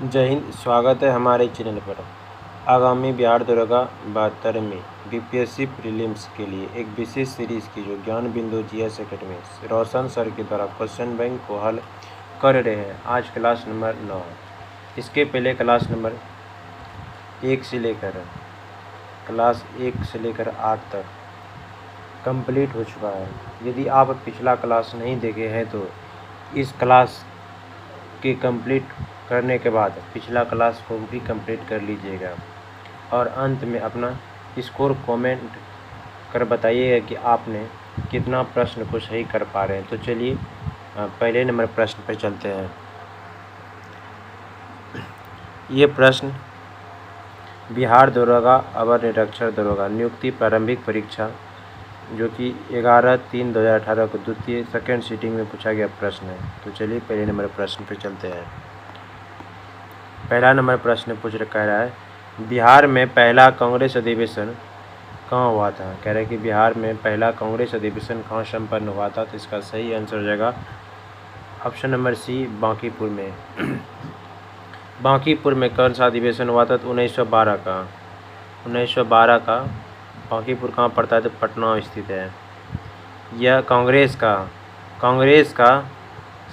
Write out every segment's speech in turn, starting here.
जय हिंद। स्वागत है हमारे चैनल पर। आगामी बिहार दरोगा 72वीं बीपीएससी प्रीलिम्स के लिए एक विशेष सीरीज की जो ज्ञान बिंदु जीएस एकेडमी रोशन सर के द्वारा क्वेश्चन बैंक को हल कर रहे हैं। आज क्लास नंबर 9 है। इसके पहले क्लास नंबर 1 से लेकर 8 तक कंप्लीट हो चुका है। यदि आप पिछला क्लास नहीं देखे हैं तो इस क्लास के कंप्लीट करने के बाद पिछला क्लास को भी कंप्लीट कर लीजिएगा और अंत में अपना स्कोर कमेंट कर बताइएगा कि आपने कितना प्रश्न को सही कर पा रहे हैं। तो चलिए पहले नंबर प्रश्न पर चलते हैं। ये प्रश्न बिहार दरोगा अवर निरीक्षक दरोगा नियुक्ति प्रारंभिक परीक्षा जो कि 11/3/2018 को द्वितीय सेकेंड सीटिंग में पूछा गया प्रश्न है। तो चलिए पहले नंबर प्रश्न पर चलते हैं। पहला नंबर प्रश्न कह रहा है बिहार में पहला कांग्रेस अधिवेशन कहाँ हुआ था। कह रहा है कि बिहार में पहला कांग्रेस अधिवेशन कहाँ संपन्न हुआ था। तो इसका सही आंसर हो जाएगा ऑप्शन नंबर सी, बांकीपुर में। बांकीपुर में कौन सा अधिवेशन हुआ था। तो 1912 का बांकीपुर कहाँ पड़ता है। तो पटना स्थित है। यह कांग्रेस का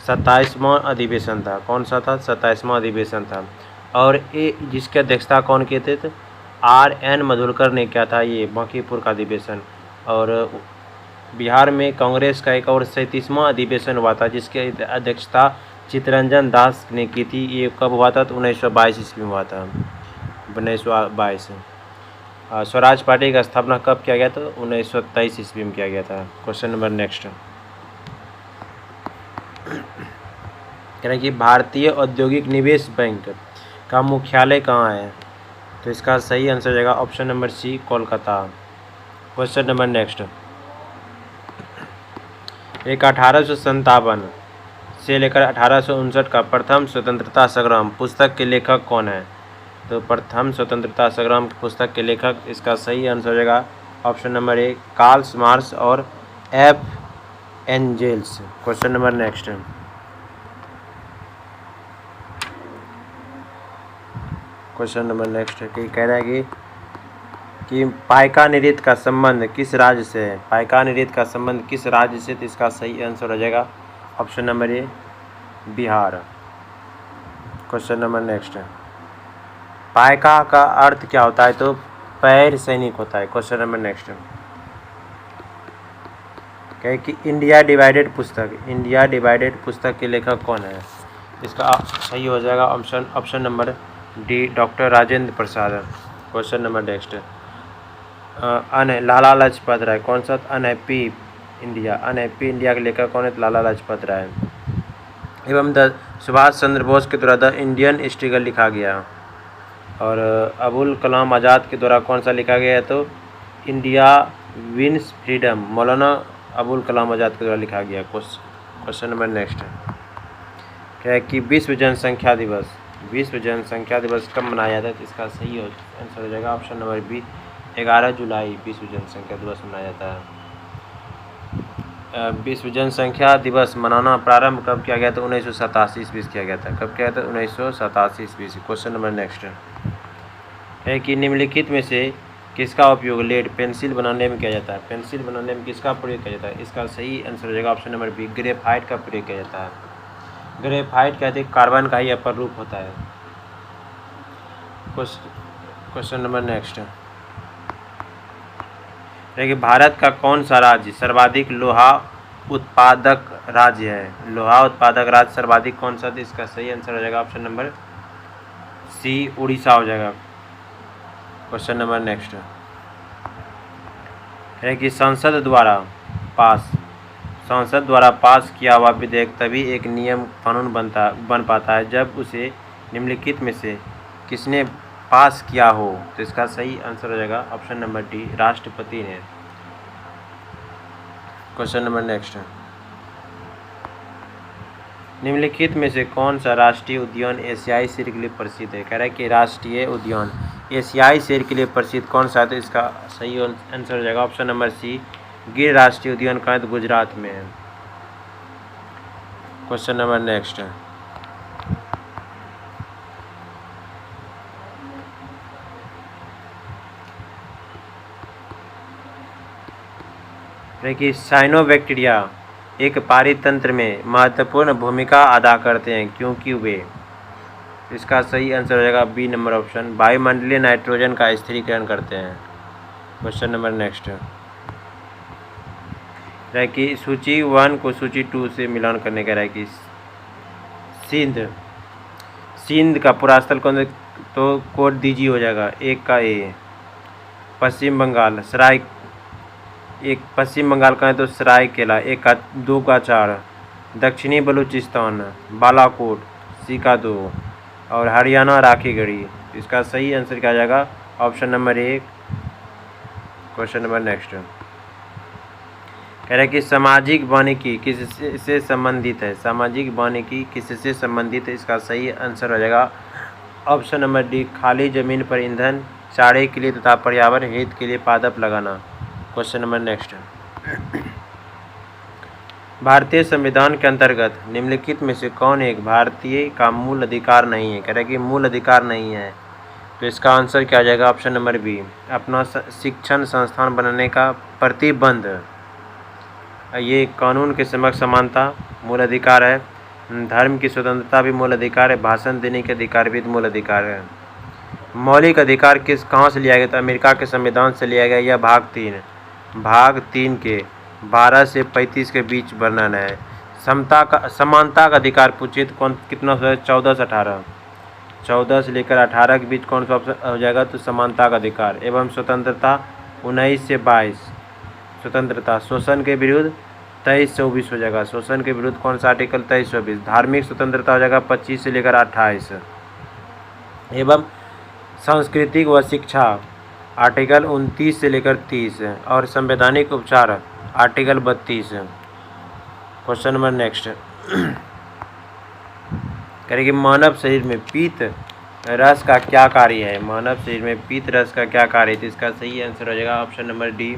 27वां अधिवेशन था। कौन सा था। 27वां अधिवेशन था। और ये जिसकी अध्यक्षता कौन किए थे। तो RN मधुरकर ने क्या था ये बांकीपुर का अधिवेशन। और बिहार में कांग्रेस का एक और 37वां अधिवेशन हुआ था जिसकी अध्यक्षता चित्तरंजन दास ने की थी। ये कब हुआ था। तो 1922 ईस्वी में हुआ था। 1922। स्वराज पार्टी का स्थापना कब किया गया। तो 1923 ईस्वी में किया गया था। क्वेश्चन नंबर नेक्स्ट कह रहे हैं कि भारतीय औद्योगिक निवेश बैंक का मुख्यालय कहाँ है। तो इसका सही आंसर हो जाएगा option number C, Kolkata. Question number next एक 1857 से लेकर 1859 का प्रथम स्वतंत्रता संग्राम पुस्तक के लेखक कौन है। तो प्रथम स्वतंत्रता संग्राम पुस्तक के लेखक इसका सही आंसर हो जाएगा option number A, Karl Marx और F. Engels. Question number next कह रहा है कि पाइका नृत्य का संबंध किस राज्य से है। पाइका नृत्य का संबंध किस राज्य से। तो इसका सही आंसर हो जाएगा option number A, Bihar. Question number next Paika का अर्थ क्या होता है। तो पैर सैनिक होता है। क्वेश्चन नंबर नेक्स्ट कहे कि इंडिया डिवाइडेड पुस्तक के लेखक कौन है। इसका सही हो जाएगा option number D, doctor Rajendra Prasad. Question number next Lala Lajpat Rai. कौन सा। अनहैप्पी इंडिया के लेखक कौन है। लाला लाजपत राय। एवं सुभाष चंद्र बोस के द्वारा द इंडियन स्ट्रगल लिखा गया। और अबुल कलाम आज़ाद के द्वारा कौन सा लिखा गया है। तो India wins freedom Maulana Abul Kalam Azad के द्वारा लिखा गया। क्वेश्चन नंबर नेक्स्ट क्या है कि विश्व जनसंख्या दिवस कब मनाया जाता है। तो इसका सही आंसर हो जाएगा ऑप्शन नंबर बी, 11 जुलाई विश्व जनसंख्या दिवस मनाया जाता है। विश्व जनसंख्या दिवस मनाना प्रारंभ कब किया गया। तो 1987 ईस्वी किया गया था। कब किया गया था। 1987 ईस्वी। क्वेश्चन नंबर नेक्स्ट है कि निम्नलिखित में से किसका उपयोग लेड पेंसिल बनाने में किया जाता है। पेंसिल बनाने में किसका प्रयोग किया जाता है। इसका सही आंसर हो जाएगा ऑप्शन नंबर बी, ग्रेफाइट का प्रयोग किया जाता है। ग्रेफाइट कहते हैं कार्बन का ही अपर रूप होता है। क्वेश्चन नंबर नेक्स्ट है कि भारत का कौन सा राज्य सर्वाधिक लोहा उत्पादक राज्य है। लोहा उत्पादक राज्य सर्वाधिक कौन सा। इसका सही आंसर हो जाएगा ऑप्शन नंबर सी, उड़ीसा हो जाएगा। क्वेश्चन नंबर नेक्स्ट है कि संसद द्वारा पास किया हुआ विधेयक तभी एक नियम कानून बन पाता है जब उसे निम्नलिखित में से किसने पास किया हो। तो इसका सही आंसर हो जाएगा ऑप्शन नंबर डी, राष्ट्रपति ने। क्वेश्चन नंबर नेक्स्ट निम्नलिखित में से कौन सा राष्ट्रीय उद्यान एशियाई शेर के लिए प्रसिद्ध है। कह रहा है कि राष्ट्रीय उद्यान एशियाई शेर के लिए प्रसिद्ध कौन सा है। तो इसका सही आंसर हो जाएगा ऑप्शन नंबर सी, गिर राष्ट्रीय उद्यान कहाँ है। तो गुजरात में है। क्वेश्चन नंबर नेक्स्ट देखिए साइनोबैक्टीरिया एक पारितंत्र में महत्वपूर्ण भूमिका अदा करते हैं क्योंकि वे, इसका सही आंसर हो जाएगा बी नंबर ऑप्शन, वायुमंडलीय नाइट्रोजन का स्थिरीकरण करते हैं। क्वेश्चन नंबर नेक्स्ट है कि सूची 1 को सूची 2 से मिलान करने का है कि सिंध का पूरा स्थल कौन, तो कोड दीजिए हो जाएगा 1 का ए। पश्चिम बंगाल सराय, एक पश्चिम बंगाल का है तो सरायकेला 1 का 2 का 4। दक्षिणी बलूचिस्तान बालाकोट सी का 2 और हरियाणा राखीगढ़ी। इसका सही आंसर क्या आ जाएगा option number 1। Question number next कह रहा है कि सामाजिक वानिकी किससे संबंधित है, सामाजिक वानिकी किससे संबंधित है। इसका सही आंसर हो जाएगा ऑप्शन नंबर डी, खाली जमीन पर ईंधन, चारे के लिए तथा पर्यावरण हित के लिए पादप लगाना। क्वेश्चन नंबर नेक्स्ट भारतीय संविधान के अंतर्गत निम्नलिखित में से कौन एक भारतीय का मूल अधिकार नहीं है। कह रहा है कि मूल अधिकार नहीं है, तो इसका आंसर क्या आ जाएगा ऑप्शन नंबर बी, अपना शिक्षण संस्थान बनाने का प्रतिबंध। ये कानून के समक्ष समानता मूल अधिकार है, धर्म की स्वतंत्रता भी मूल अधिकार है, भाषण देने के अधिकार भी मूल अधिकार है। मौलिक अधिकार कहाँ से लिया गया, तो अमेरिका के संविधान से लिया गया। यह भाग 3 के 12 से 35 के बीच वर्णन है। समानता का अधिकार पूछिए तो कितना 14 से 18, 14 से लेकर 18 के बीच कौन सा ऑप्शन हो जाएगा, तो समानता का अधिकार। एवं स्वतंत्रता 19 से 22, स्वतंत्रता। शोषण के विरुद्ध 23 से 24 हो जाएगा, शोषण के विरुद्ध कौन सा आर्टिकल 23 से 24। धार्मिक स्वतंत्रता हो जाएगा 25 से लेकर 28। एवं सांस्कृतिक व शिक्षा आर्टिकल 29 से लेकर 30 और संवैधानिक उपचार आर्टिकल 32। क्वेश्चन नंबर नेक्स्ट करेंगे मानव शरीर में पीत रस का क्या कार्य है, मानव शरीर में पीत रस का क्या कार्य है। तो इसका सही आंसर हो जाएगा ऑप्शन नंबर डी,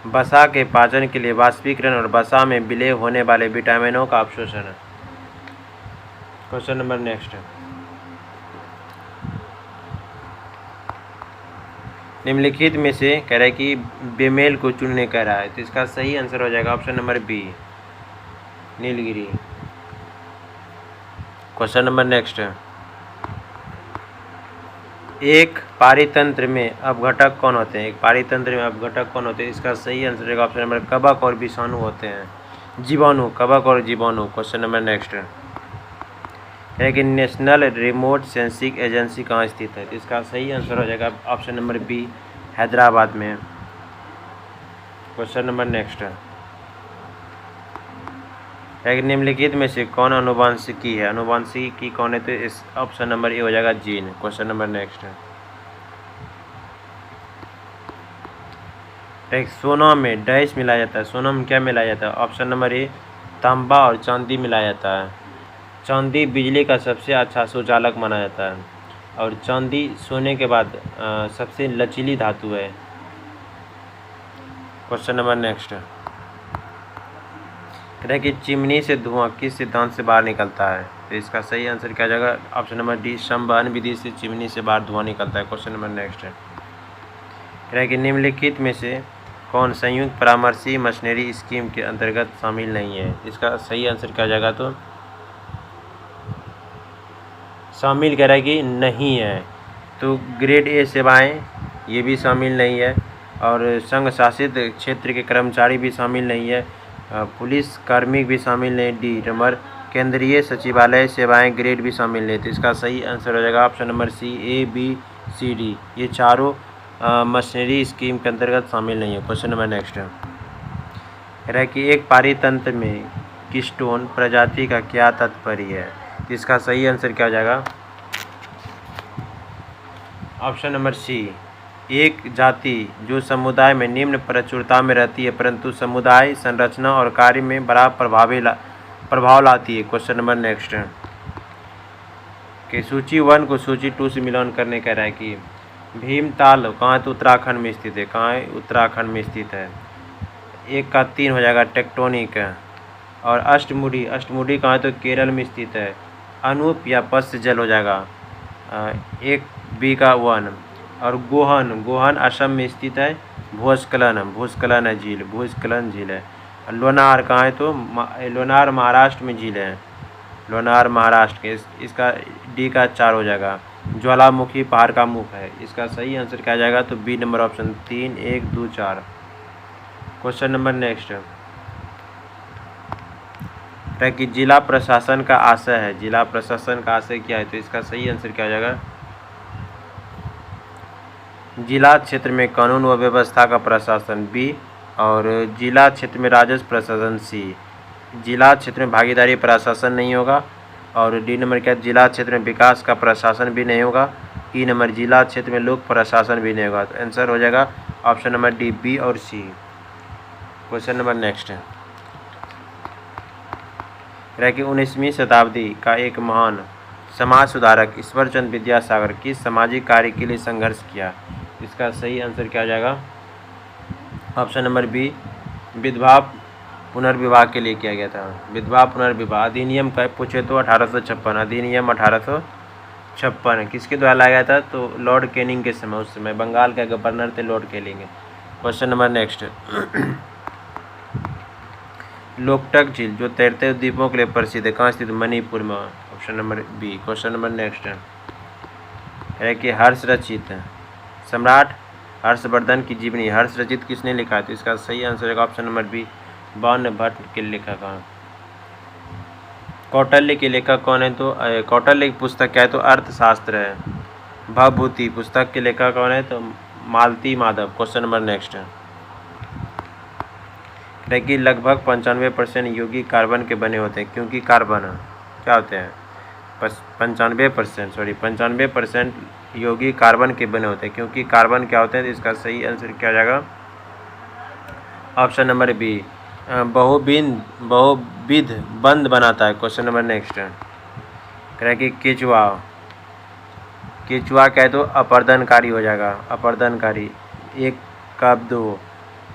वसा के पाचन के लिए वाष्पीकरण और वसा में विलय होने वाले विटामिनों का अवशोषण। क्वेश्चन नंबर नेक्स्ट निम्नलिखित में से कह रहा है कि बेमेल को चुनने कह रहा है, तो इसका सही आंसर हो जाएगा option number B, Nilgiri. Question number next एक पारितंत्र में अपघटक कौन होते हैं, एक पारितंत्र में अपघटक कौन होते हैं। इसका सही आंसर होगा ऑप्शन नंबर कवक और विषाणु होते हैं, जीवाणु, कवक और जीवाणु। क्वेश्चन नंबर नेक्स्ट है कि नेशनल रिमोट सेंसिंग एजेंसी कहाँ स्थित है। तो इसका सही आंसर हो जाएगा ऑप्शन नंबर बी, हैदराबाद में। क्वेश्चन नंबर नेक्स्ट है कि निम्नलिखित में से कौन अनुवांशिकी है, अनुवांशिकी कौन है। तो इस ऑप्शन नंबर ए हो जाएगा जीन। क्वेश्चन नंबर नेक्स्ट एक सोना में डैश मिलाया जाता है, सोना में क्या मिलाया जाता है। ऑप्शन नंबर ए, तांबा और चांदी मिलाया जाता है। चांदी बिजली का सबसे अच्छा सुचालक माना जाता है और चांदी सोने के बाद सबसे लचीली धातु है। क्वेश्चन नंबर नेक्स्ट कहते हैं कि चिमनी से धुआं किस सिद्धांत से बाहर निकलता है। तो इसका सही आंसर क्या जाएगा ऑप्शन नंबर डी, संवहन विधि से चिमनी से बाहर धुआं निकलता है। क्वेश्चन नंबर नेक्स्ट कहते हैं कि निम्नलिखित में से कौन संयुक्त परामर्शी मशीनरी स्कीम के अंतर्गत शामिल नहीं है। इसका सही आंसर क्या जाएगा, तो शामिल कह रहा है कि नहीं है। तो ग्रेड ए सेवाएं ये भी शामिल नहीं है और संघ शासित क्षेत्र के कर्मचारी भी शामिल नहीं है, पुलिस कार्मिक भी शामिल नहीं। डी नंबर केंद्रीय सचिवालय सेवाएं ग्रेड भी शामिल नहीं। तो इसका सही आंसर हो जाएगा option number C, A B C D, ये चारों मशीनरी स्कीम के अंतर्गत शामिल नहीं है। क्वेश्चन नंबर नेक्स्ट कह रहा है कि एक पारितंत्र में कीस्टोन प्रजाति का क्या तात्पर्य है। इसका सही आंसर क्या हो जाएगा ऑप्शन नंबर सी, एक जाति जो समुदाय में निम्न प्रचुरता में रहती है परंतु समुदाय संरचना और कार्य में बड़ा प्रभाव लाती है। क्वेश्चन नंबर नेक्स्ट कि सूची 1 को सूची 2 से मिलान करने कह रहा है कि भीमताल कहाँ है, तो उत्तराखंड में स्थित है। कहाँ है, उत्तराखंड में स्थित है। 1 का 3 हो जाएगा टेक्टोनिक। और अष्टमुडी कहाँ है, तो केरल में स्थित है। अनूप या पश्च जल हो जाएगा 1 बी का 1। और गोहन असम में स्थित है भूस्खलन, भूस्खलन है झील, भूस्खलन झील है। लोनार कहाँ है तो लोनार महाराष्ट्र में झील है, लोनार महाराष्ट्र के। इसका डी का 4 हो जाएगा। ज्वालामुखी पहाड़ का मुख है, इसका सही आंसर क्या जाएगा तो B number option 3 1 2 4। Question number next है कि जिला प्रशासन का आशय है, जिला प्रशासन का आशय क्या है तो इसका सही आंसर क्या हो जाएगा, जिला क्षेत्र में कानून व व्यवस्था का प्रशासन बी, और जिला क्षेत्र में राजस्व प्रशासन सी। जिला क्षेत्र में भागीदारी प्रशासन नहीं होगा, और डी नंबर क्या, जिला क्षेत्र में विकास का प्रशासन भी नहीं होगा। ई नंबर जिला क्षेत्र में लोक प्रशासन भी नहीं होगा। तो आंसर हो जाएगा ऑप्शन नंबर डी, बी और सी। क्वेश्चन नंबर नेक्स्ट है कि 19वीं शताब्दी का एक महान समाज सुधारक ईश्वरचंद विद्यासागर किस सामाजिक कार्य के लिए संघर्ष किया। इसका सही आंसर क्या हो जाएगा, ऑप्शन नंबर बी, विधवा पुनर्विवाह के लिए किया गया था। विधवा पुनर्विवाह अधिनियम का पूछे तो 1856, अधिनियम 1856 किसके द्वारा लाया गया था तो लॉर्ड कैनिंग के समय, उस समय बंगाल के गवर्नर थे Lord Canning. Question number next Loktak झील जो तैरते द्वीपों के लिए प्रसिद्ध है कहाँ स्थित, मणिपुर में, option number B. Question number next है कि हर्ष रचित सम्राट हर्षवर्धन की जीवनी हर्ष रचित किसने लिखा है तो इसका सही आंसर है ऑप्शन नंबर बी, बाण भट्ट के लेखक। कौटिल्य के लेखक कौन है तो कौटिल्य की पुस्तक क्या है तो अर्थशास्त्र है। भवभूति पुस्तक के लेखक कौन है तो मालती माधव। क्वेश्चन नंबर नेक्स्ट है कि लगभग 95% यौगिक कार्बन के बने होते हैं, क्योंकि कार्बन क्या होते हैं 95% यौगिक कार्बन के बने होते हैं, क्योंकि कार्बन क्या होते हैं तो इसका सही आंसर क्या हो जाएगा ऑप्शन नंबर बी, बहुविध बंध बनाता है। क्वेश्चन नंबर नेक्स्ट है कि केचुआ, केचुआ क्या है तो अपरदनकारी हो जाएगा, अपरदनकारी। 1 का 2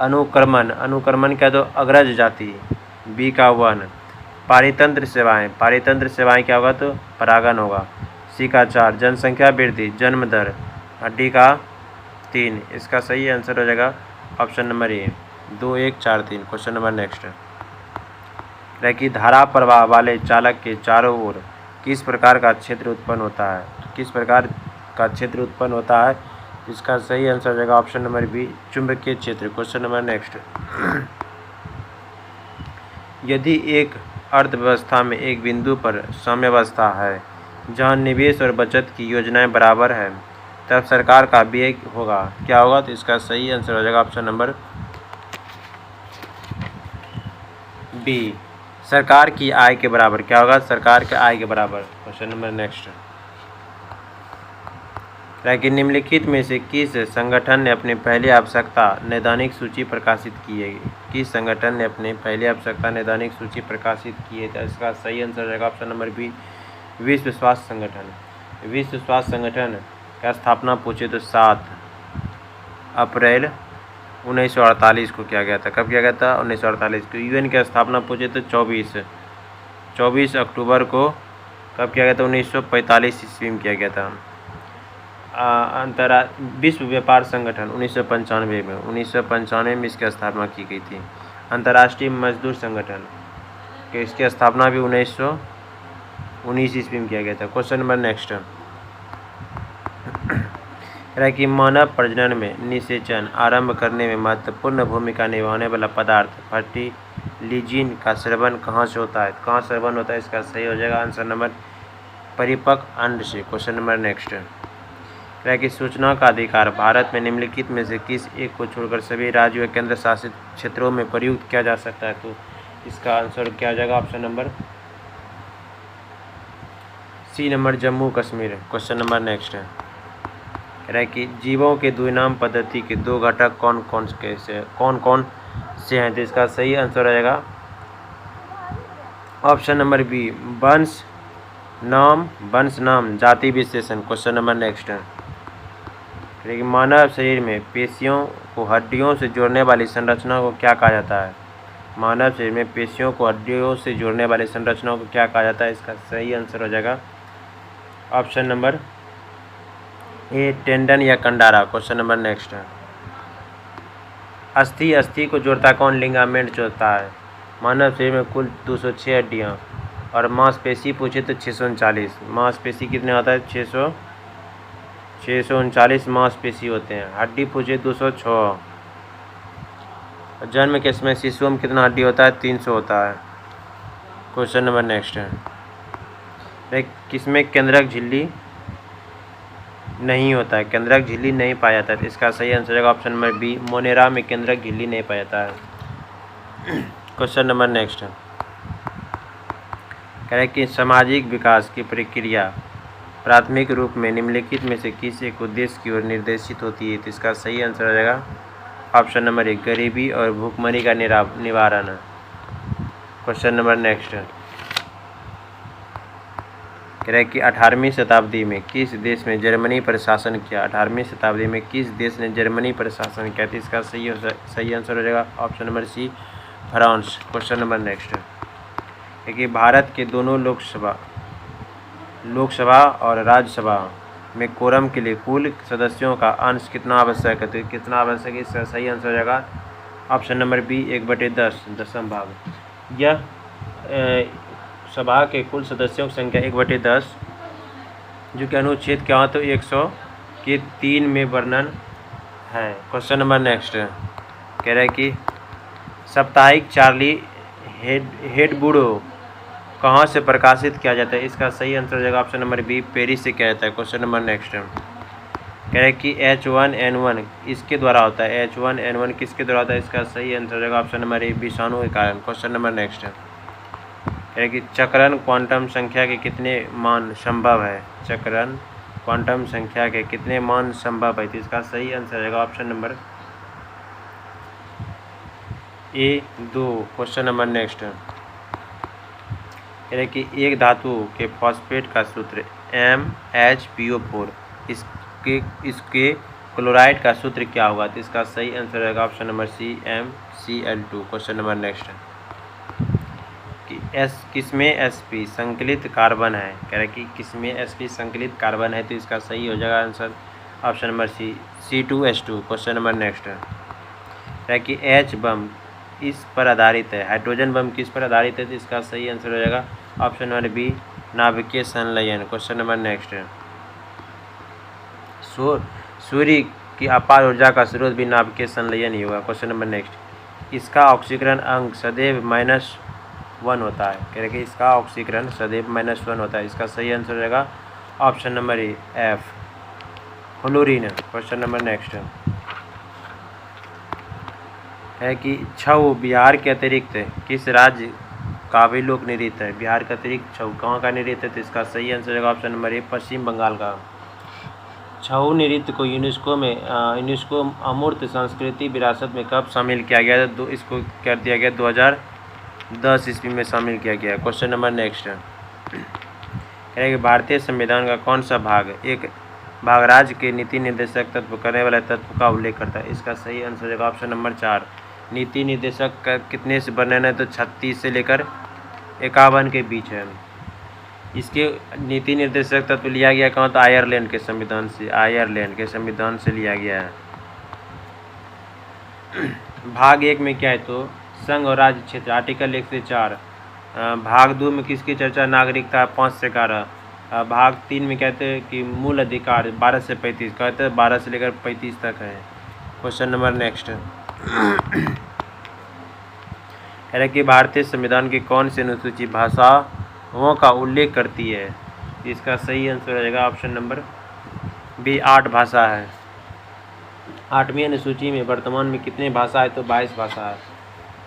अनुक्रमण, अनुक्रमण क्या है तो अग्रज जाति, बी का 1। पारितंत्र सेवाएं, पारितंत्र सेवाएं क्या होगा तो परागण होगा, सी का 4। जनसंख्या वृद्धि, जन्म दर, डी का 3। इसका सही आंसर हो जाएगा ऑप्शन नंबर ए, 2 1 4 3। क्वेश्चन नंबर नेक्स्ट है कि धारा प्रवाह वाले चालक के चारों ओर किस प्रकार का क्षेत्र उत्पन्न होता है, किस प्रकार का क्षेत्र उत्पन्न होता है, इसका सही आंसर हो जाएगा ऑप्शन नंबर बी, चुंबकीय क्षेत्र। क्वेश्चन नंबर नेक्स्ट यदि एक अर्थव्यवस्था में एक बिंदु पर साम्यावस्था है जहां निवेश और बचत की योजनाएं बराबर है तब सरकार का व्यय होगा, क्या होगा तो इसका सही आंसर हो जाएगा ऑप्शन नंबर बी, सरकार की आय के बराबर। क्या होगा, सरकार के आय के बराबर। क्वेश्चन नंबर नेक्स्ट है कि निम्नलिखित में से किस संगठन ने अपनी पहली आवश्यकता नैदानिक सूची प्रकाशित की है, किस संगठन ने अपनी पहली आवश्यकता नैदानिक सूची प्रकाशित की है तो इसका सही आंसर रहेगा ऑप्शन नंबर बी, विश्व स्वास्थ्य संगठन। विश्व स्वास्थ्य संगठन का स्थापना पूछे तो 7 अप्रैल 1948 को किया गया था। कब किया गया था 1948 को। यूएन की स्थापना पूछे तो 24 अक्टूबर को कब किया गया था 1945 ईस्वी में किया गया था। विश्व व्यापार संगठन 1995 में इसकी स्थापना की गई थी। अंतर्राष्ट्रीय मजदूर संगठन के इसकी स्थापना भी 1919 ईस्वी में किया गया था। क्वेश्चन नंबर नेक्स्ट है कि मानव प्रजनन में निषेचन आरंभ करने में महत्वपूर्ण भूमिका निभाने वाला पदार्थ फर्टिलिजिन का सेवन कहाँ से होता है, कहाँ सेवन होता है, इसका सही हो जाएगा आंसर नंबर परिपक्व अंड से। क्वेश्चन नंबर नेक्स्ट है कि सूचना का अधिकार भारत में निम्नलिखित में से किस एक को छोड़कर सभी राज्यों व केंद्र शासित क्षेत्रों में प्रयुक्त किया जा सकता है तो इसका आंसर क्या हो जाएगा option number C number Jammu Kashmir. Question number next है कि जीवों के द्विनाम पद्धति के 2 घटक कौन कौन से हैं तो इसका सही आंसर हो जाएगा ऑप्शन नंबर बी, वंश नाम जाति विशेषण। क्वेश्चन नंबर नेक्स्ट है कि मानव शरीर में पेशियों को हड्डियों से जोड़ने वाली संरचना को क्या कहा जाता है, मानव शरीर में पेशियों को हड्डियों से जोड़ने वाली संरचना को क्या कहा जाता है, इसका सही आंसर हो जाएगा ऑप्शन नंबर ए, टेंडन या कंडारा। क्वेश्चन नंबर नेक्स्ट अस्थि को जोड़ता कौन लिगामेंट जोड़ता है। मानव शरीर में कुल 206 हड्डियाँ और मांसपेशी पूछे तो 639। मांसपेशी कितने होता है 639 मांसपेशी होते हैं। हड्डी पूछे 206। जन्म के समय शिशुओं में कितना हड्डी होता है 300 होता है। क्वेश्चन नंबर नेक्स्ट है, किसमें केंद्रक झिल्ली नहीं होता है। केंद्रक झिल्ली नहीं पाया जाता है। इसका सही आंसर है ऑप्शन नंबर बी, मोनेरा में केंद्रक झिल्ली नहीं पाया जाता है। क्वेश्चन नंबर नेक्स्ट है, कह रहे कि सामाजिक विकास की प्रक्रिया प्राथमिक रूप में निम्नलिखित में से किस एक उद्देश्य की ओर निर्देशित होती है। तो इसका सही आंसर हो जाएगा ऑप्शन नंबर एक, गरीबी और भूखमरी का निवारण। क्वेश्चन नंबर नेक्स्ट है, कह रहे कि 18वीं शताब्दी में किस देश ने जर्मनी पर शासन किया। 18वीं शताब्दी में किस देश ने जर्मनी पर शासन किया। तो इसका सही आंसर हो जाएगा option number C, France. Question number next है कि भारत के दोनों लोकसभा और राज्यसभा में कोरम के लिए कुल सदस्यों का अंश कितना आवश्यक है। तो कितना आवश्यक है, इसका सही आंसर हो जाएगा ऑप्शन नंबर बी, 1/10 दशम भाग। यह सभा के कुल सदस्यों की संख्या 1/10 जो कि अनुच्छेद क्या हो तो 100 के 3 में वर्णन है। क्वेश्चन नंबर नेक्स्ट कह रहा है कि साप्ताहिक चार्ली हेडबुडो कहाँ से प्रकाशित किया जाता है। इसका सही आंसर हो जाएगा ऑप्शन नंबर बी, पेरिस से किया जाता है। क्वेश्चन नंबर नेक्स्ट कह रहे हैं कि H1N1 इसके द्वारा होता है। H1N1 किसके द्वारा होता है। इसका सही आंसर हो जाएगा ऑप्शन नंबर ए, विषाणु के कारण। क्वेश्चन नंबर नेक्स्ट कह रहे हैं कि चक्रण क्वांटम संख्या के कितने मान संभव है। चक्रण क्वांटम संख्या के कितने मान संभव है। तो इसका सही आंसर हो जाएगा ऑप्शन नंबर ए, 2। क्वेश्चन नंबर नेक्स्ट कह रहे कि एक धातु के फॉस्फेट का सूत्र MHPO4 इसके क्लोराइड का सूत्र क्या होगा। तो इसका सही आंसर रहेगा option number C, MCl2। Question number next कि किसमें sp संकलित कार्बन है। कह रहे कि किसमें sp संकलित कार्बन है। तो इसका सही हो जाएगा answer option number C, C2H2। Question number next है कि H बम इस पर आधारित है। हाइड्रोजन बम किस पर आधारित है। तो इसका सही आंसर हो जाएगा ऑप्शन नंबर बी, नाभिकीय संलयन। क्वेश्चन नंबर नेक्स्ट है, सूर्य की अपार ऊर्जा का स्रोत भी नाभिकीय संलयन ही होगा। क्वेश्चन नंबर नेक्स्ट, इसका ऑक्सीकरण अंक सदैव -1 होता है। कह रहे कि इसका ऑक्सीकरण सदैव -1 होता है। इसका सही आंसर हो जाएगा ऑप्शन नंबर ए, F, fluorine. Question number next है कि छऊ बिहार के अतिरिक्त किस राज्य का भी लोक नृत्य है। बिहार के अतिरिक्त छऊ कहाँ का नृत्य है। तो इसका सही आंसर है ऑप्शन नंबर ए, पश्चिम बंगाल का। छऊ नृत्य को यूनेस्को अमूर्त सांस्कृतिक विरासत में कब शामिल किया गया था। इसको कर दिया गया 2010 ईस्वी में शामिल किया गया। क्वेश्चन नंबर नेक्स्ट है कि भारतीय संविधान का कौन सा भाग एक भाग राज्य के नीति निर्देशक तत्व करने वाले तत्व का उल्लेख करता है। इसका सही आंसर है ऑप्शन नंबर 4, नीति निर्देशक का कितने से वर्णन है। तो 36 से लेकर 51 के बीच है। इसके नीति निर्देशक तत्व लिया गया कहाँ तो आयरलैंड के संविधान से लिया गया है। भाग 1 में क्या है तो संघ और राज्य क्षेत्र आर्टिकल 1 से 4। भाग 2 में किसकी चर्चा, नागरिकता 5 से 11। भाग 3 में कहते हैं कि मूल अधिकार 12 से 35, कहते हैं 12 से लेकर 35 तक है। क्वेश्चन नंबर नेक्स्ट है कि भारतीय संविधान की कौन सी अनुसूची भाषाओं का उल्लेख करती है। इसका सही आंसर रहेगा ऑप्शन नंबर बी, 8 भाषा है। 8वीं अनुसूची में वर्तमान में कितने भाषा है तो 22 भाषा है।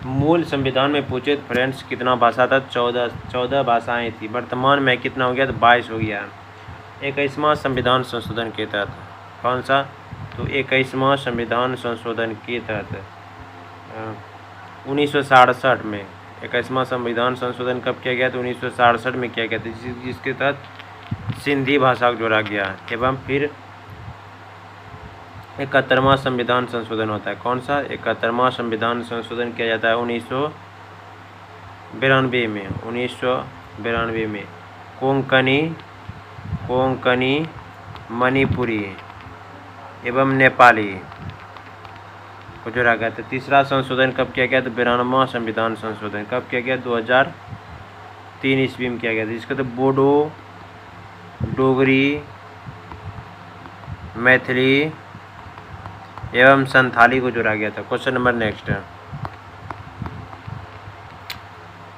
मूल संविधान में पूछे फ्रेंड्स कितना भाषा था, 14 भाषाएं थी। वर्तमान में कितना हो गया तो 22 हो गया। 21वां संविधान संशोधन के तहत कौन सा तो 21वां संविधान संशोधन के तहत 1967 में 21वां संविधान संशोधन कब किया गया तो 1967 में किया गया था, जिसके तहत सिंधी भाषा को जोड़ा गया। एवं फिर 71वां संविधान संशोधन होता है। कौन सा 71वां संविधान संशोधन किया जाता है 1992 में कोंकणी, मणिपुरी एवं नेपाली को जोड़ा गया था। तीसरा संशोधन कब किया गया? तो 92वां संविधान संशोधन कब किया गया? 2003 ईस्वी में किया गया था। जिसको तो बोडो, डोगरी, मैथिली एवं संथाली को जोड़ा गया था। क्वेश्चन नंबर नेक्स्ट है,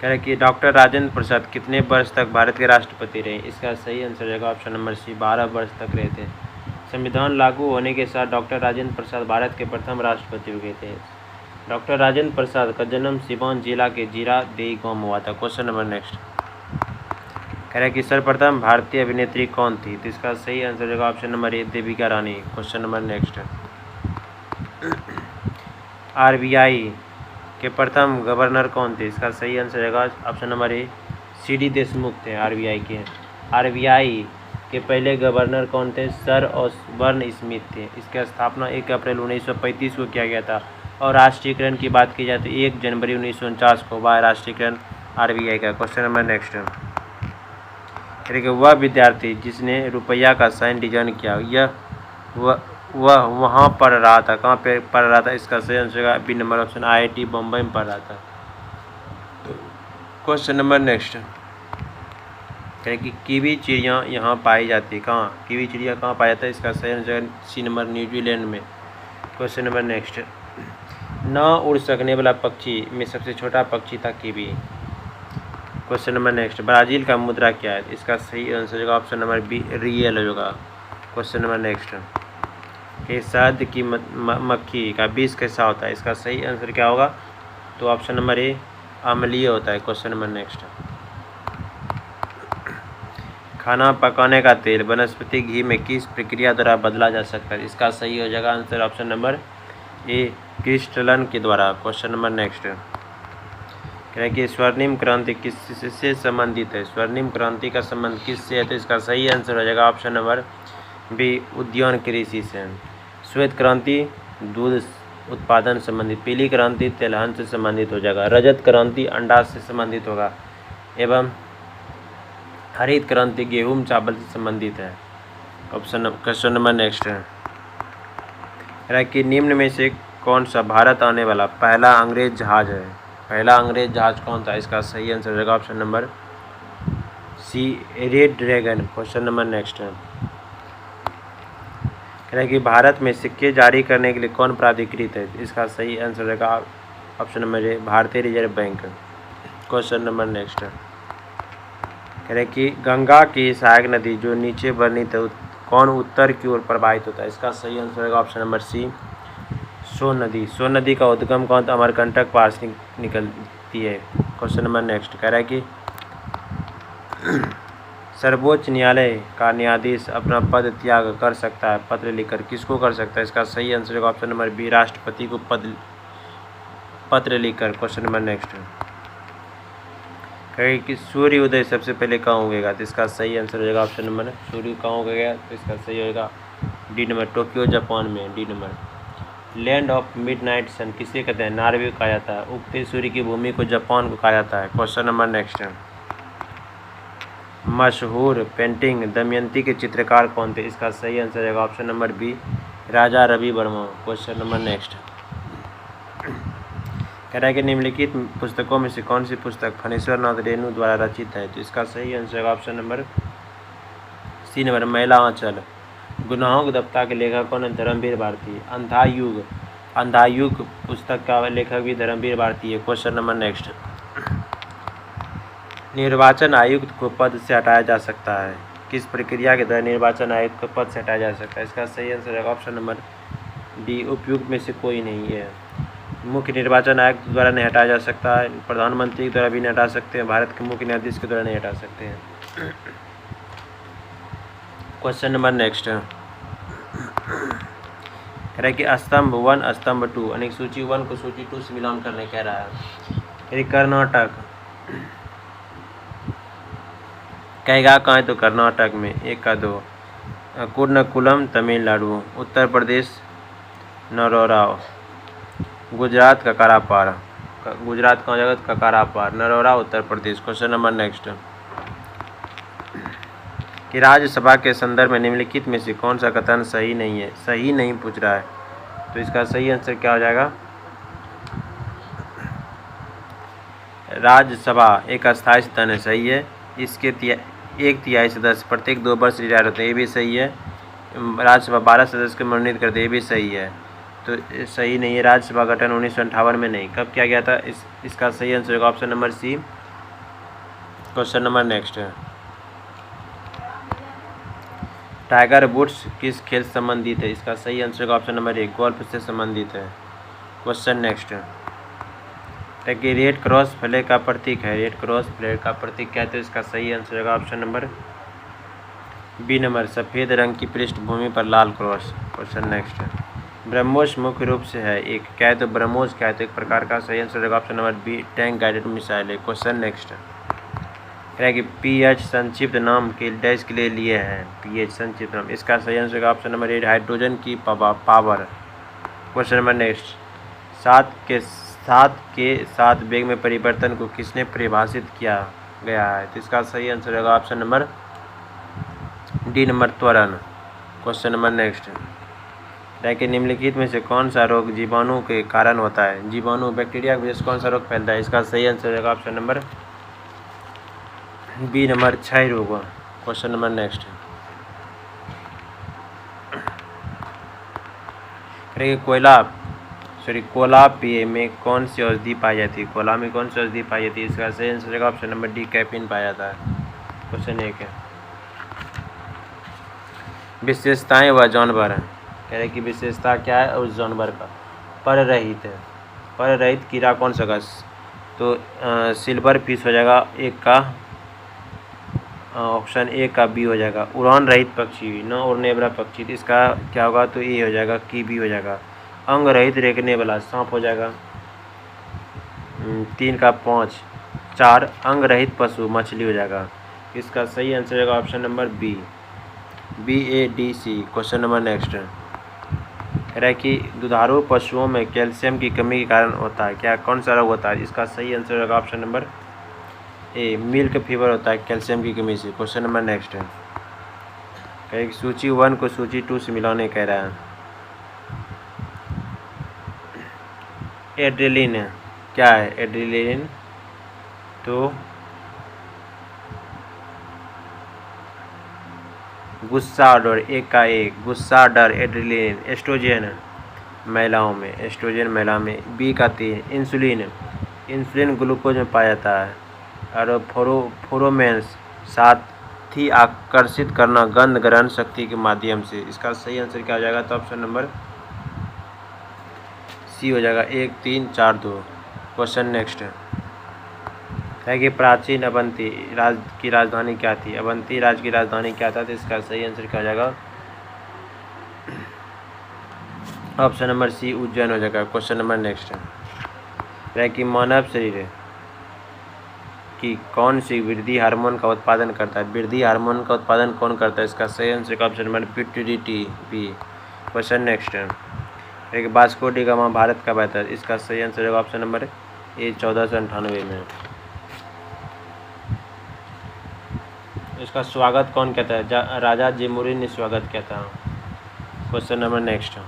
कह रहे कि डॉक्टर राजेंद्र प्रसाद कितने वर्ष तक भारत के राष्ट्रपति रहे? इसका सही आंसर रहेगा ऑप्शन नंबर सी, 12 वर्ष तक रहे थे। संविधान लागू होने के साथ डॉक्टर राजेंद्र प्रसाद भारत के प्रथम राष्ट्रपति हो गए थे। डॉक्टर राजेंद्र प्रसाद का जन्म सिवान जिला के जीरादेई गांव में हुआ था। क्वेश्चन नंबर नेक्स्ट, कह रहे कि सर्वप्रथम भारतीय अभिनेत्री कौन थी? तो इसका सही आंसर रहेगा ऑप्शन नंबर ए, Devika Rani. Question number next, RBI के प्रथम गवर्नर कौन थे? इसका सही आंसर रहेगा ऑप्शन नंबर ए, सीडी देशमुख थे आरबीआई के। आरबीआई के पहले गवर्नर कौन थे? सर ऑसबर्न स्मिथ थे। इसकी स्थापना 1 अप्रैल 1935 को किया गया था और राष्ट्रीयकरण की बात की जाए तो 1 जनवरी 1949 को हुआ राष्ट्रीयकरण आरबीआई का। क्वेश्चन नंबर नेक्स्ट, वह विद्यार्थी जिसने रुपया का साइन डिजाइन किया वह वहाँ पढ़ रहा था। कहाँ पे पढ़ रहा था? इसका सही आंसर है B number option, IIT Bombay में पढ़ रहा था। क्वेश्चन नंबर नेक्स्ट, कहे कि कीवी चिड़िया यहाँ पाई जाती है। कहाँ कीवी चिड़िया कहाँ पाया जाता है? इसका सही आंसर सी नंबर, न्यूजीलैंड में। क्वेश्चन नंबर नेक्स्ट, न उड़ सकने वाला पक्षी में सबसे छोटा पक्षी था kiwi. Question number next, Brazil का मुद्रा क्या है? इसका सही आंसर होगा ऑप्शन नंबर बी, रियल होगा। क्वेश्चन नंबर नेक्स्ट, कि शहद की मक्खी का बीज कैसा होता है? इसका सही आंसर क्या होगा? तो ऑप्शन नंबर ए, अम्लीय होता है। क्वेश्चन नंबर नेक्स्ट, खाना पकाने का तेल वनस्पति घी में किस प्रक्रिया द्वारा बदला जा सकता है? इसका सही हो जाएगा आंसर ऑप्शन नंबर ए, क्रिस्टलन के द्वारा। क्वेश्चन नंबर नेक्स्ट, कह रहे कि स्वर्णिम क्रांति किससे संबंधित है? स्वर्णिम क्रांति का संबंध किससे है? तो इसका सही आंसर हो जाएगा ऑप्शन नंबर बी, उद्यान कृषि से। श्वेत क्रांति दूध उत्पादन संबंधित, पीली क्रांति तिलहन से संबंधित हो जाएगा, रजत क्रांति अंडा से संबंधित होगा एवं हरित क्रांति गेहूं चावल से संबंधित है। क्वेश्चन नंबर नेक्स्ट है कि निम्न में से कौन सा भारत आने वाला पहला अंग्रेज जहाज है? पहला अंग्रेज जहाज कौन था? इसका सही आंसर रहेगा option number C, red dragon. Question number next है, कह रहा है कि भारत में सिक्के जारी करने के लिए कौन प्राधिकृत है? इसका सही आंसर रहेगा ऑप्शन नंबर ए, भारतीय reserve bank. Question number next है, कह रहे कि गंगा की सहायक नदी जो नीचे वर्णित है कौन उत्तर की ओर प्रवाहित होता है? इसका सही आंसर रहेगा ऑप्शन नंबर सी, सोन नदी। सोन नदी का उद्गम कौन? तो अमरकंटक पास निकलती है। क्वेश्चन नंबर नेक्स्ट, कह रहा है कि सर्वोच्च न्यायालय का न्यायाधीश अपना पद त्याग कर सकता है पत्र लिखकर, किसको कर सकता है? इसका सही आंसर होगा ऑप्शन नंबर बी, राष्ट्रपति को पत्र लिखकर। क्वेश्चन नंबर नेक्स्ट, कहें कि सूर्य उदय सबसे पहले कहाँ उगेगा? तो इसका सही आंसर हो जाएगा ऑप्शन नंबर, सूर्य कहाँ उगेगा? तो इसका सही होगा डी नंबर, टोक्यो जापान में, D number. Land of midnight sun किसे कहते हैं? नॉर्वे को कहा जाता है। उगते सूर्य की भूमि को जापान को कहा जाता है। क्वेश्चन नंबर नेक्स्ट है, मशहूर पेंटिंग दमयंती के चित्रकार कौन थे? इसका सही आंसर रहेगा option number B, Raja Ravi Varma. Question number next, कह रहा है कि निम्नलिखित पुस्तकों में से कौन सी पुस्तक फणीश्वर नाथ रेणु द्वारा रचित है? तो इसका सही आंसर है ऑप्शन नंबर सी नंबर, महिला आंचल। गुनाहों के दफ्तर के लेखक कौन है? धर्मवीर भारती। अंधायुग पुस्तक का लेखक भी धर्मवीर भारती है। क्वेश्चन नंबर नेक्स्ट, निर्वाचन आयुक्त को पद से हटाया जा सकता है? किस प्रक्रिया के द्वारा निर्वाचन आयुक्त को पद से हटाया जा सकता है? इसका सही आंसर है ऑप्शन नंबर डी, उपयुक्त में से कोई नहीं है। मुख्य निर्वाचन आयुक्त द्वारा नहीं हटाया जा सकता है, प्रधानमंत्री के द्वारा भी नहीं हटा सकते हैं, भारत के मुख्य न्यायाधीश के द्वारा नहीं हटा सकते हैं। क्वेश्चन नंबर नेक्स्ट है, कह रहा है कि स्तंभ 1 स्तंभ 2 यानी सूची 1 को सूची 2 से मिलान करने कह रहा है। कर्नाटक कहेगा कहाँ है? तो कर्नाटक में 1 का 2, कुर्नकुलम तमिलनाडु, उत्तर प्रदेश नरोरा, गुजरात का कारापार, गुजरात कहाँ जगह? ककारापार, Narora Uttar Pradesh. Question number next, कि राज्यसभा के संदर्भ में निम्नलिखित में से कौन सा कथन सही नहीं है? सही नहीं पूछ रहा है, तो इसका सही आंसर क्या हो जाएगा? राज्यसभा एक अस्थायी सदन है, सही है। इसके 1/3 सदस्य प्रत्येक 2 वर्ष रिटायर होते हैं, ये भी सही है। राज्यसभा 12 सदस्य को मनोनीत करते हैं, ये भी सही है। तो सही नहीं है, राज्यसभा गठन 1958 में नहीं, कब किया गया था? इसका सही आंसर होगा option number C. Question number next है, टाइगर वुड्स किस खेल से संबंधित है? इसका सही आंसर होगा ऑप्शन नंबर 1, गोल्फ से संबंधित है। क्वेश्चन नेक्स्ट है, कि रेड क्रॉस फ्लैग का प्रतीक है, रेड क्रॉस फ्लैग का प्रतीक क्या है? तो इसका सही आंसर होगा ऑप्शन नंबर बी नंबर, सफ़ेद रंग की पृष्ठभूमि पर लाल क्रॉस। क्वेश्चन नेक्स्ट है, ब्रह्मोस मुख्य रूप से है एक, क्या है? तो ब्रह्मोस क्या है? तो एक प्रकार का, सही आंसर होगा option number B, tank guided missile है। क्वेश्चन नेक्स्ट है कि पीएच संक्षिप्त नाम के डैश के लिए लिए हैं, पीएच संक्षिप्त नाम, इसका सही आंसर होगा ऑप्शन नंबर 8, हाइड्रोजन की पावर। क्वेश्चन नंबर नेक्स्ट, 7 के साथ वेग में परिवर्तन को किसने परिभाषित किया गया है? तो इसका सही आंसर होगा ऑप्शन नंबर डी नंबर, त्वरण। क्वेश्चन नंबर नेक्स्ट है कि निम्नलिखित में से कौन सा रोग जीवाणु के कारण होता है? जीवाणु बैक्टीरिया की वजह से कौन सा रोग फैलता है? इसका सही आंसर होगा ऑप्शन नंबर बी नंबर, क्षय रोग। क्वेश्चन नंबर नेक्स्ट है, कोलापिए में कौन सी औषधि पाई जाती है? कोला में कौन सी औषधि पाई जाती है? इसका सही आंसर होगा ऑप्शन नंबर डी, कैफीन पाया जाता है। क्वेश्चन 1 है, विशेषताएं व जानवर है, कह रहे कि विशेषता क्या है उस जानवर का? पररहित है, पररहित कीड़ा कौन सा का? तो सिल्वर फिश हो जाएगा एक का, ऑप्शन ए का बी हो जाएगा। उड़ान रहित पक्षी, न उड़ने वाला पक्षी, तो इसका क्या होगा? तो ए हो जाएगा, कीवी हो जाएगा। अंग रहित रेंगने वाला सांप हो जाएगा, 3 का 5। 4 अंग रहित पशु मछली हो जाएगा। इसका सही आंसर होगा option number B, BADC। Question number next है कि दुधारू पशुओं में कैल्शियम की कमी के कारण होता है, क्या कौन सा रोग होता है? इसका सही आंसर होगा ऑप्शन नंबर ए, मिल्क फीवर होता है कैल्शियम की कमी से। क्वेश्चन नंबर नेक्स्ट है, सूची 1 को सूची 2 से मिलाने कह रहा है। एड्रेलिन क्या है? एड्रेलिन तो गुस्सा डर, एक का एक, गुस्सा डर एड्रेलिन। एस्ट्रोजन महिलाओं में, एस्ट्रोजन महिला में। बी का 3 इंसुलिन, इंसुलिन ग्लूकोज में पाया जाता है। और फेरोमोन्स साथी आकर्षित करना गंध ग्रहण शक्ति के माध्यम से। इसका सही आंसर क्या हो जाएगा? तो ऑप्शन नंबर सी हो जाएगा, 1 3 4 2। क्वेश्चन नेक्स्ट है कि प्राचीन अवंती राज की राजधानी क्या थी? अवंती राज्य की राजधानी क्या था? तो इसका सही आंसर क्या हो जाएगा? ऑप्शन नंबर सी, उज्जैन हो जाएगा। क्वेश्चन नंबर नेक्स्ट है कि मानव शरीर कि कौन सी वृद्धि हार्मोन का उत्पादन करता है? वृद्धि हार्मोन का उत्पादन कौन करता है? इसका सही आंसर का option number pituitary, B. Question next है कि वास्को डी गामा भारत का बेहतर, इसका सही आंसर होगा ऑप्शन नंबर ए, 1498 में। इसका स्वागत कौन कहता है? राजा जेमुरी ने स्वागत किया था। क्वेश्चन नंबर नेक्स्ट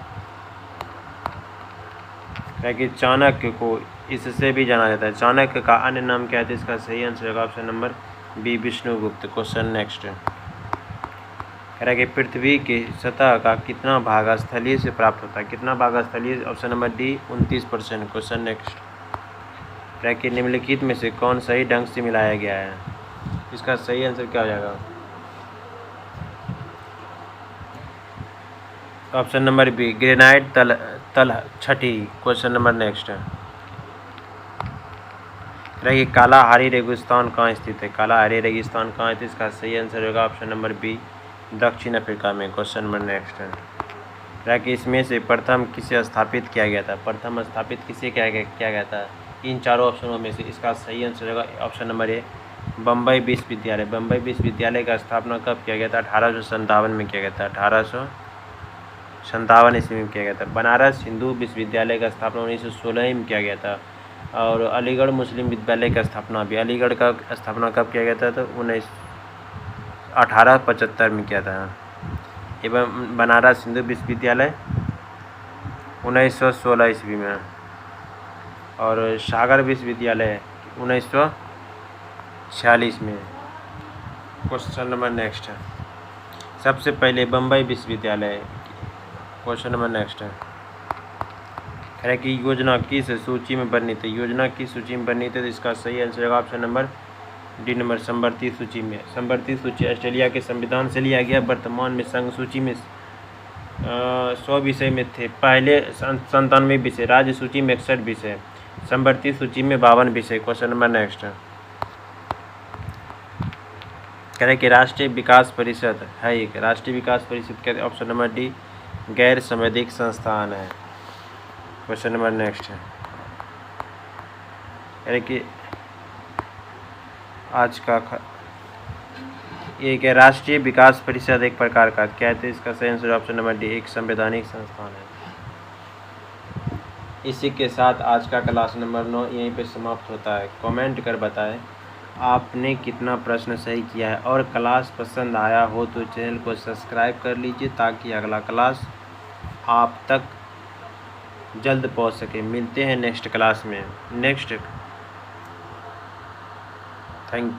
है कि चाणक्य को इससे भी जाना जाता है, चाणक्य का अन्य नाम क्या है? इसका सही आंसर होगा option number B, Vishnugupta. Question next है कि पृथ्वी की सतह का कितना भाग स्थलीय से प्राप्त होता है? कितना भाग स्थलीय? Option number D, 29%। Question next है कि निम्नलिखित में से कौन सही ढंग से मिलाया गया है? इसका सही आंसर क्या हो जाएगा? ऑप्शन नंबर बी, ग्रेनाइट तल छठी। क्वेश्चन नंबर नेक्स्ट है कि कालाहारी रेगिस्तान कहाँ स्थित है? कालाहारी रेगिस्तान कहाँ है? इसका सही आंसर होगा ऑप्शन नंबर बी, दक्षिण अफ्रीका में। क्वेश्चन नंबर नेक्स्ट है कि इसमें से प्रथम किसे स्थापित किया गया था? प्रथम स्थापित किसे किया गया था इन चारों ऑप्शनों में से? इसका सही आंसर होगा ऑप्शन नंबर ए, बम्बई विश्वविद्यालय। बम्बई विश्वविद्यालय का स्थापना कब किया गया था? 1857 में किया गया था, 1857 ईस्वी में किया गया था। बनारस हिंदू विश्वविद्यालय का स्थापना 1916 में किया गया था। और अलीगढ़ मुस्लिम विद्यालय का स्थापना भी, अलीगढ़ का स्थापना कब किया गया था? तो 1875 में किया था। एवं बनारस हिंदू विश्वविद्यालय 1916 ईस्वी में। और सागर विश्वविद्यालय 1946 में। क्वेश्चन नंबर नेक्स्ट है, सबसे पहले बम्बई विश्वविद्यालय। क्वेश्चन नंबर नेक्स्ट है कि योजना किस सूची में वर्णित है, योजना किस सूची में वर्णित है, तो इसका सही आंसर होगा ऑप्शन नंबर डी नंबर, संवर्ती सूची में। संवर्ती सूची ऑस्ट्रेलिया के संविधान से लिया गया। वर्तमान में संघ सूची में 100 विषय में थे, पहले 97 विषय, राज्य सूची में 61 विषय, संवर्ती सूची में 52 विषय। क्वेश्चन नंबर नेक्स्ट है कि राष्ट्रीय विकास परिषद है एक, राष्ट्रीय विकास परिषद के ऑप्शन नंबर डी गैर संवैधानिक संस्थान है। क्वेश्चन नंबर नेक्स्ट है कि आज का एक राष्ट्रीय विकास परिषद एक प्रकार का क्या है, तो इसका सही आंसर ऑप्शन नंबर डी एक संवैधानिक संस्थान है। इसी के साथ आज का क्लास नंबर 9 यहीं पे समाप्त होता है। कमेंट कर बताएं आपने कितना प्रश्न सही किया है, और क्लास पसंद आया हो तो चैनल को सब्सक्राइब कर लीजिए ताकि अगला क्लास आप तक जल्द पहुंच सके। मिलते हैं नेक्स्ट क्लास में। थैंक